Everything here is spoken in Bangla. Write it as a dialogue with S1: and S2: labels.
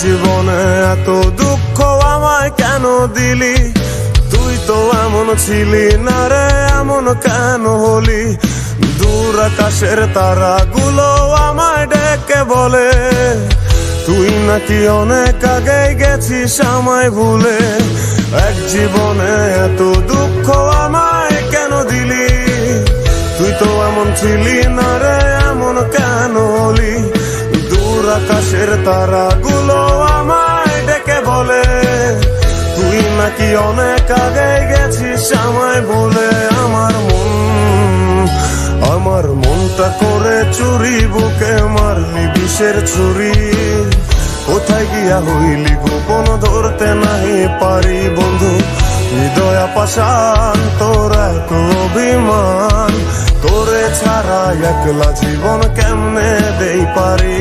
S1: জীবনে এত দুঃখ আমায় কেন দিলি? তুই তো এমন ছিলি না রে, এমন কেন হলি? দূর আকাশের তারাগুলো আমায় ডেকে বলে তুই নাকি অনেক আগে গেছিস আমায় ভুলে। এক জীবনে এত দুঃখ আমায় কেন দিলি? তুই তো এমন ছিলি না রে, এমন কেন হলি? দূর আকাশের তারাগুলো আমায় ডেকে বলে তুই নাকি অনেক আগে গেছিস আমায় ভুলে। আমার মনটা করে চুরি, বুকে মারলি বিষের ছুরি। কোথায় গিয়া হইলি গোপন, ধরতে নাহি পারি বন্ধু। হৃদয় পাষাণ তোর এত অভিমান, তোরে ছাড়া একলা জীবন কেমনে দেই পারি?